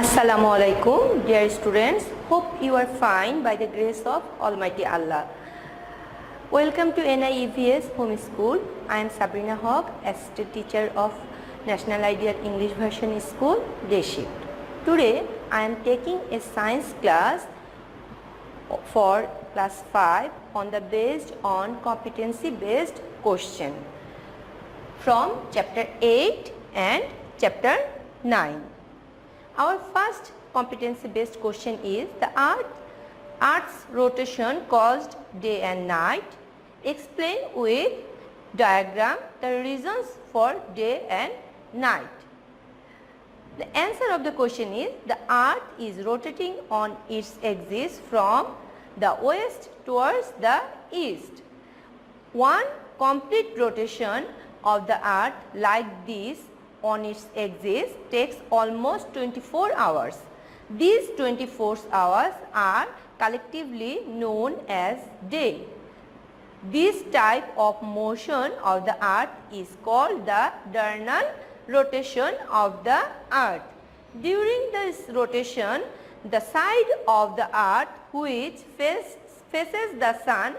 Assalamu alaikum, dear students. Hope you are fine by the grace of Almighty Allah. Welcome to NIEVS Home School. I am Sabrina Haq, Assistant Teacher of National Ideal English Version School, Day Shift. Today, I am taking a science class for class 5 based on competency-based question from chapter 8 and chapter 9. Our first competency-based question is the Earth's rotation caused day and night. Explain with diagram the reasons for day and night. The answer of the question is the Earth is rotating on its axis from the west towards the east. One complete rotation of the Earth like this on its axis takes almost 24 hours. These 24 hours are collectively known as day. This type of motion of the Earth is called the diurnal rotation of the Earth. During this rotation, the side of the Earth which faces the sun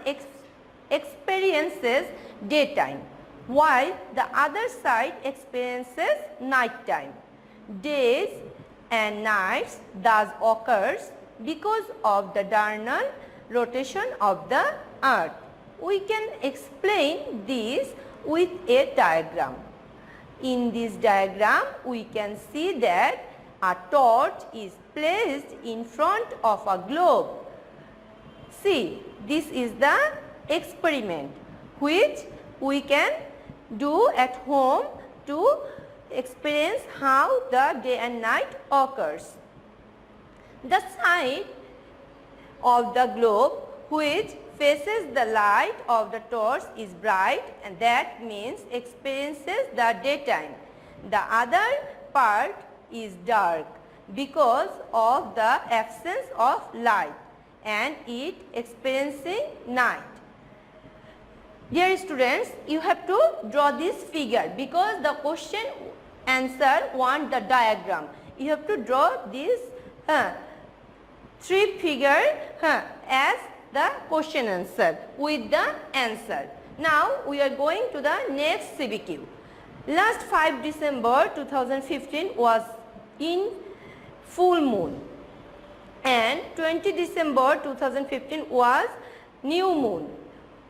experiences daytime, while the other side experiences night time. Days and nights thus occurs because of the diurnal rotation of the Earth. We can explain this with a diagram. In this diagram, we can see that a torch is placed in front of a globe. See, this is the experiment which we can do at home to experience how the day and night occurs. The side of the globe which faces the light of the torch is bright, and that means experiences the daytime. The other part is dark because of the absence of light, and it experiencing night. Dear students, you have to draw this figure because the question answer want the diagram. You have to draw this three figure as the question answer with the answer. Now we are going to the next CBQ. Last 5 December 2015 was in full moon, and 20 December 2015 was new moon.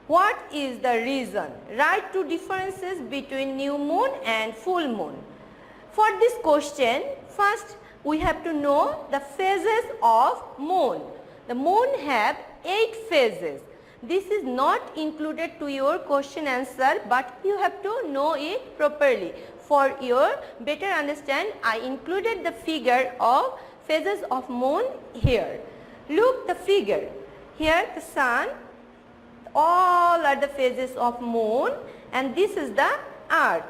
What is the reason? Write two differences between new moon and full moon. For this question, first we have to know the phases of moon. The moon have 8 phases. This is not included to your question answer, but you have to know it properly. For your better understand, I included the figure of phases of moon here. Look the figure. Here the sun, all are the phases of moon, and this is the earth.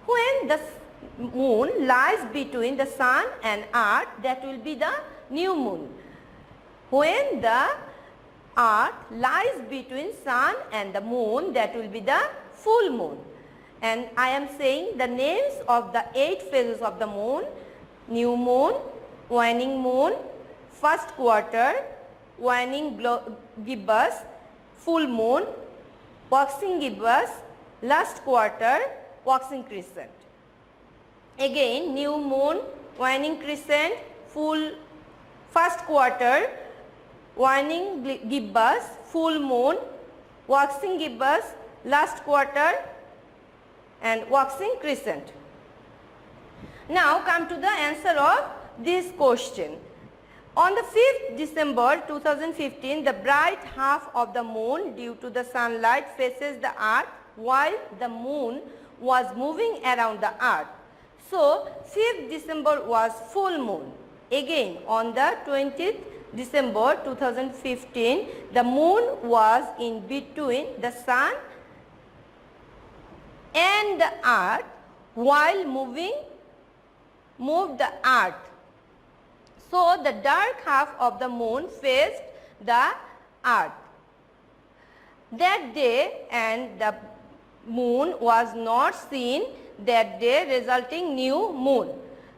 When the moon lies between the sun and earth, that will be the new moon. When the earth lies between sun and the moon, that will be the full moon. And I am saying the names of the 8 phases of the moon: new moon, waning moon, first quarter, waning gibbous, full moon, waxing gibbous, last quarter, waxing crescent. Again, new moon, waning crescent, full first quarter, waning gibbous, full moon, waxing gibbous, last quarter, and waxing crescent. Now come to the answer of this question. On the 5th December 2015, the bright half of the moon due to the sunlight faces the earth while the moon was moving around the earth. So, 5th December was full moon. Again, on the 20th December 2015, the moon was in between the sun and the earth while moved the earth. So, the dark half of the moon faced the earth. That day, and the moon was not seen that day, resulting new moon.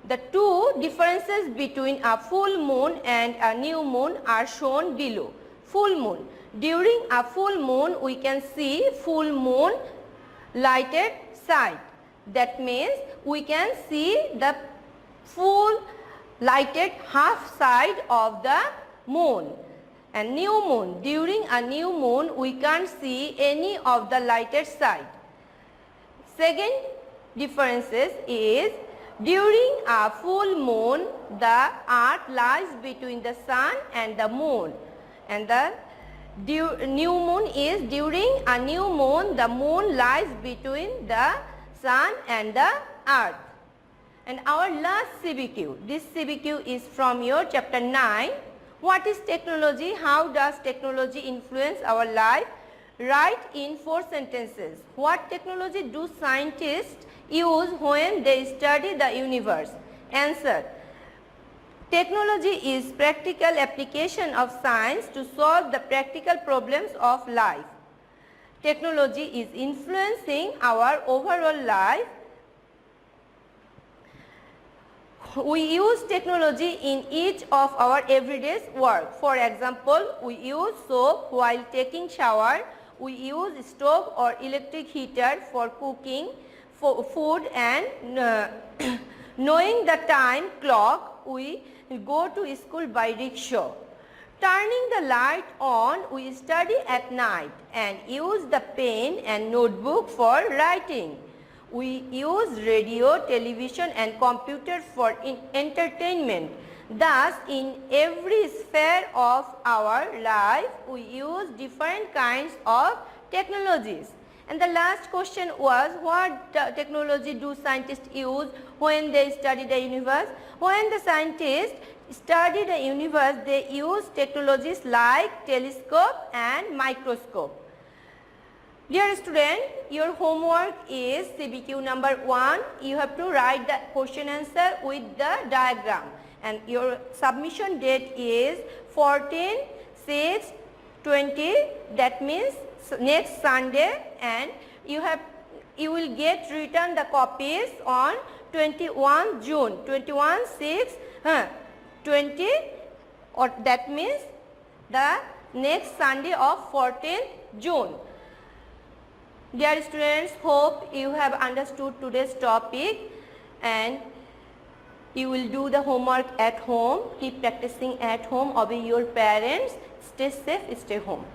The two differences between a full moon and a new moon are shown below. Full moon. During a full moon, we can see full moon lighted side. That means we can see the full lighted half side of the moon. And new moon. During a new moon, we can't see any of the lighted side. Second differences is during a full moon, the earth lies between the sun and the moon. And the new moon is during a new moon, the moon lies between the sun and the earth. And our last CBQ, this CBQ is from your chapter 9. What is technology? How does technology influence our life? Write in 4 sentences. What technology do scientists use when they study the universe? Answer. Technology is practical application of science to solve the practical problems of life. Technology is influencing our overall life. We use technology in each of our everyday work. For example, we use soap while taking shower. We use stove or electric heater for cooking for food, and knowing the time clock, we go to school by rickshaw. Turning the light on, we study at night and use the pen and notebook for writing. We use radio, television and computer for entertainment. Thus, in every sphere of our life, we use different kinds of technologies. And the last question was, what technology do scientists use when they study the universe? When the scientists study the universe, they use technologies like telescope and microscope. Dear student, your homework is CBQ number 1. You have to write the question answer with the diagram. And your submission date is 14/6/20. That means next Sunday, and you will get return the copies on 21 June, 21/6/20, or that means the next Sunday of 14th June. Dear students, hope you have understood today's topic and you will do the homework at home. Keep practicing at home, obey your parents, stay safe, stay home.